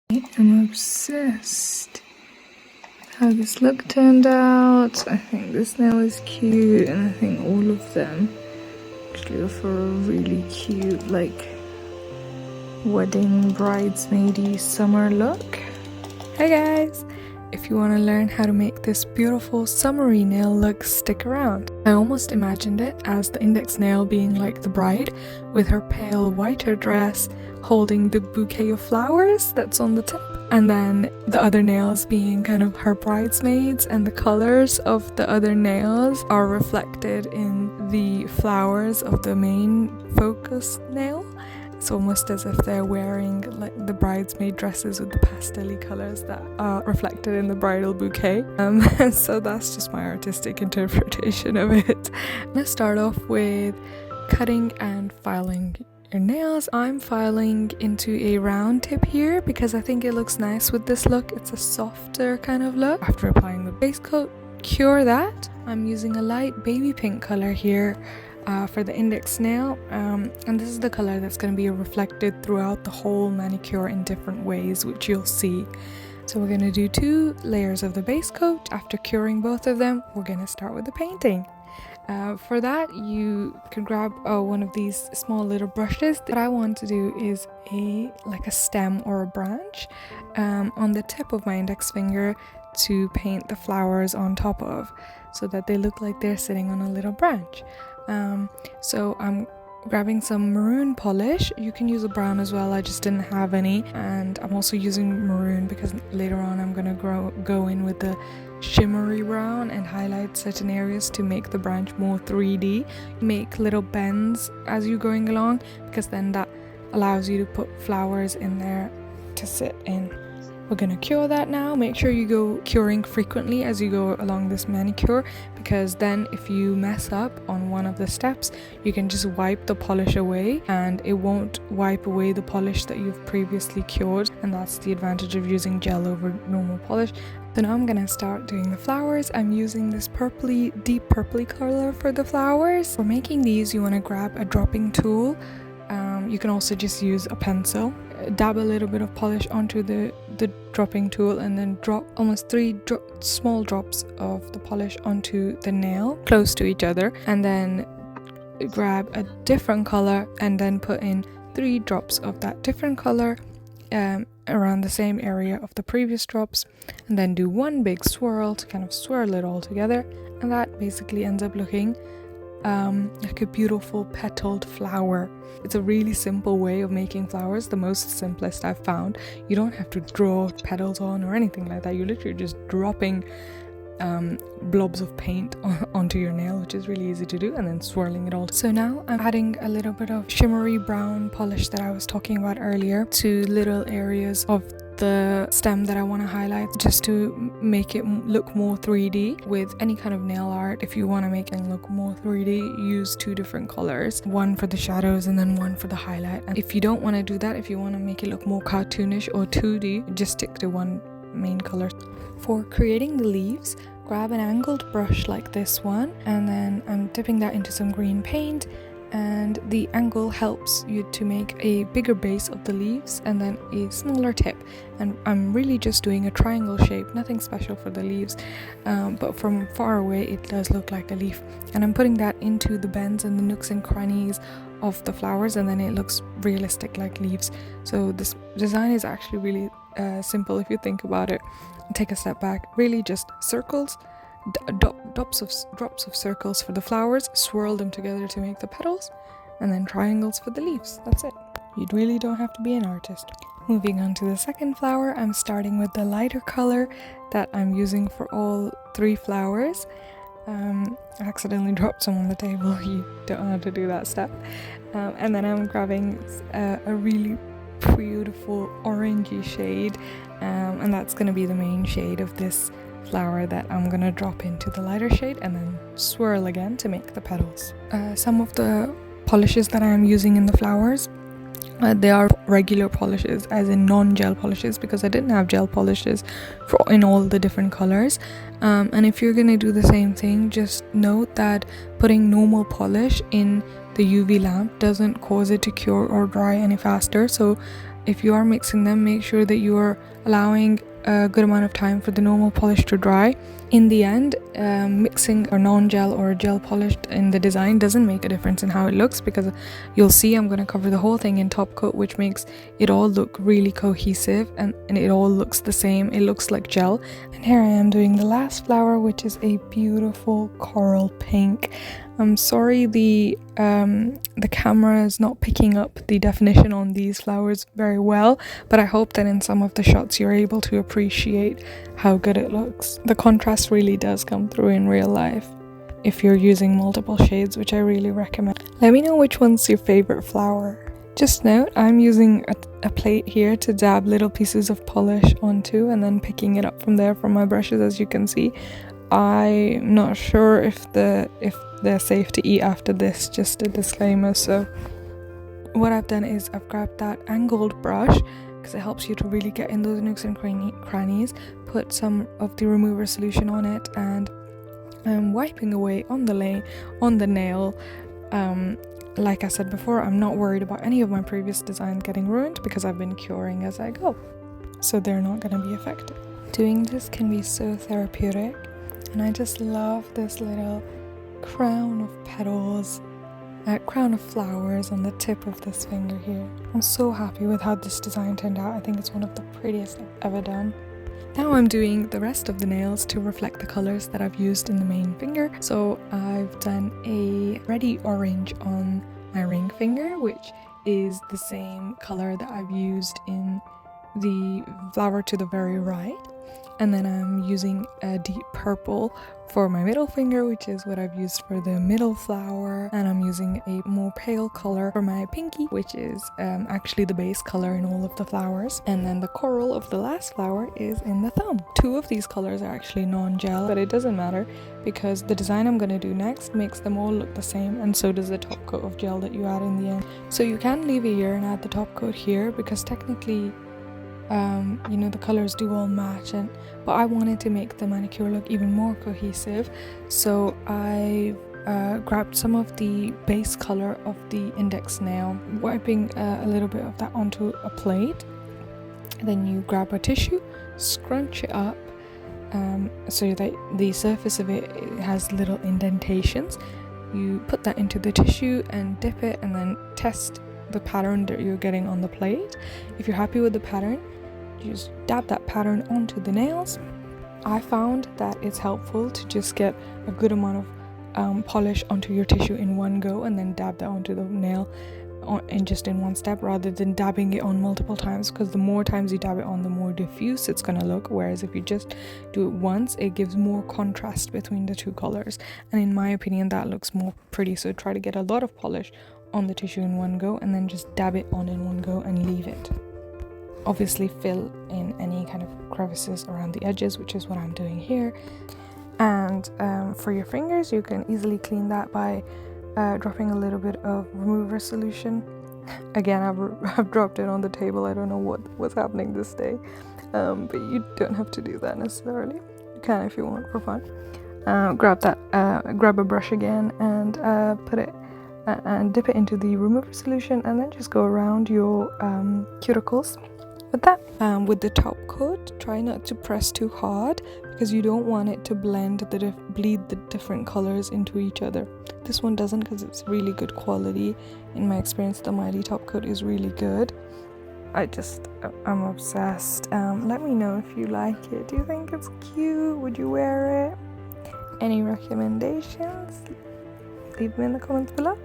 I'm obsessed with how this look turned out. I think this nail is cute, and I think all of them actually offer a really cute, like, wedding bridesmaidy summer look. Hey guys! If you want to learn how to make this beautiful summery nail look, stick around. I almost imagined it as the index nail being like the bride with her pale whiter dress holding the bouquet of flowers that's on the tip, and then the other nails being kind of her bridesmaids, and the colors of the other nails are reflected in the flowers of the main focus nail. It's almost as if they're wearing like the bridesmaid dresses with the pastel-y colors that are reflected in the bridal bouquet. So that's just my artistic interpretation of it. I'm gonna start off with cutting and filing your nails. I'm filing into a round tip here because I think it looks nice with this look. It's a softer kind of look. After applying the base coat, cure that. I'm using a light baby pink color here for the index nail, and this is the color that's going to be reflected throughout the whole manicure in different ways, which you'll see. So we're going to do 2 layers of the base coat. After curing both of them, we're going to start with the painting. For that, you can grab one of these small little brushes. What I want to do is like a stem or a branch on the tip of my index finger to paint the flowers on top of, so that they look like they're sitting on a little branch. So I'm grabbing some maroon polish. You can use a brown as well, I just didn't have any, and I'm also using maroon because later on I'm gonna go in with the shimmery brown and highlight certain areas to make the branch more 3D. Make little bends as you're going along, because then that allows you to put flowers in there to sit in. We're gonna cure that now. Make sure you go curing frequently as you go along this manicure, because then if you mess up on one of the steps, you can just wipe the polish away and it won't wipe away the polish that you've previously cured, and that's the advantage of using gel over normal polish. So now I'm gonna start doing the flowers. I'm using this deep purpley color for the flowers. For making these, you wanna grab a dropping tool. You can also just use a pencil. Dab a little bit of polish onto the dropping tool, and then drop almost 3 small drops of the polish onto the nail close to each other, and then grab a different color and then put in 3 drops of that different color around the same area of the previous drops, and then do one big swirl to kind of swirl it all together, and that basically ends up looking like a beautiful petaled flower. It's a really simple way of making flowers, the most simplest I've found. You don't have to draw petals on or anything like that. You're literally just dropping blobs of paint onto your nail, which is really easy to do, and then swirling it all. So now I'm adding a little bit of shimmery brown polish that I was talking about earlier to little areas of the stem that I want to highlight, just to make it look more 3D. With any kind of nail art, if you want to make it look more 3D, use 2 different colors, one for the shadows and then one for the highlight. And if you don't want to do that, if you want to make it look more cartoonish or 2D, just stick to one main color. For creating the leaves, grab an angled brush like this one, and then I'm dipping that into some green paint, and the angle helps you to make a bigger base of the leaves and then a smaller tip. And I'm really just doing a triangle shape, nothing special for the leaves, but from far away it does look like a leaf, and I'm putting that into the bends and the nooks and crannies of the flowers, and then it looks realistic like leaves. So this design is actually really simple if you think about it. Take a step back, really just circles, drops of circles for the flowers, swirl them together to make the petals, and then triangles for the leaves. That's it. You really don't have to be an artist. Moving on to the second flower, I'm starting with the lighter color that I'm using for all 3 flowers. I accidentally dropped some on the table. You don't know how to do that step. And then I'm grabbing a really beautiful orangey shade, and that's going to be the main shade of this flower that I'm gonna drop into the lighter shade and then swirl again to make the petals. Some of the polishes that I am using in the flowers, they are regular polishes, as in non-gel polishes, because I didn't have gel polishes in all the different colors. And if you're gonna do the same thing, just note that putting normal polish in the UV lamp doesn't cause it to cure or dry any faster. So if you are mixing them, make sure that you are allowing a good amount of time for the normal polish to dry. In the end, mixing a non-gel or a gel polish in the design doesn't make a difference in how it looks, because you'll see I'm going to cover the whole thing in top coat, which makes it all look really cohesive and it all looks the same. It looks like gel. And here I am doing the last flower, which is a beautiful coral pink. I'm sorry the camera is not picking up the definition on these flowers very well, but I hope that in some of the shots you're able to appreciate how good it looks. The contrast really does come through in real life if you're using multiple shades, which I really recommend. Let me know which one's your favorite flower. Just note, I'm using a plate here to dab little pieces of polish onto and then picking it up from there from my brushes, as you can see. I'm not sure if they're safe to eat after this, just a disclaimer. So what I've done is I've grabbed that angled brush because it helps you to really get in those nooks and crannies, put some of the remover solution on it, and I'm wiping away on the nail. Like I said before, I'm not worried about any of my previous designs getting ruined because I've been curing as I go, so they're not going to be affected. Doing this can be so therapeutic, and I just love this little crown of petals, crown of flowers on the tip of this finger here. I'm so happy with how this design turned out. I think it's one of the prettiest I've ever done. Now I'm doing the rest of the nails to reflect the colors that I've used in the main finger. So I've done a reddy orange on my ring finger, which is the same color that I've used in the flower to the very right. And then I'm using a deep purple for my middle finger, which is what I've used for the middle flower. And I'm using a more pale color for my pinky, which is actually the base color in all of the flowers. And then the coral of the last flower is in the thumb. Two of these colors are actually non-gel, but it doesn't matter because the design I'm going to do next makes them all look the same, and so does the top coat of gel that you add in the end. So you can leave it here and add the top coat here because technically you know, the colors do all match, but I wanted to make the manicure look even more cohesive, so I grabbed some of the base color of the index nail, wiping a little bit of that onto a plate. Then you grab a tissue, scrunch it up so that the surface of it has little indentations. You put that into the tissue and dip it, and then test the pattern that you're getting on the plate. If you're happy with the pattern, you just dab that pattern onto the nails. I found that it's helpful to just get a good amount of polish onto your tissue in one go and then dab that onto the nail in one step, rather than dabbing it on multiple times, because the more times you dab it on, the more diffuse it's going to look, whereas if you just do it once, it gives more contrast between the two colors, and in my opinion that looks more pretty. So try to get a lot of polish on the tissue in one go and then just dab it on in one go and leave it. Obviously fill in any kind of crevices around the edges, which is what I'm doing here. And for your fingers, you can easily clean that by dropping a little bit of remover solution. Again, I've dropped it on the table. I don't know what's happening this day, but you don't have to do that necessarily. You can if you want for fun. Grab a brush again and put it and dip it into the remover solution, and then just go around your cuticles with that. With the top coat, try not to press too hard because you don't want it to bleed the different colors into each other. This one doesn't, because it's really good quality. In my experience, the Mylee top coat is really good. I'm obsessed. Let me know if you like it. Do you think it's cute? Would you wear it? Any recommendations? Leave them in the comments below.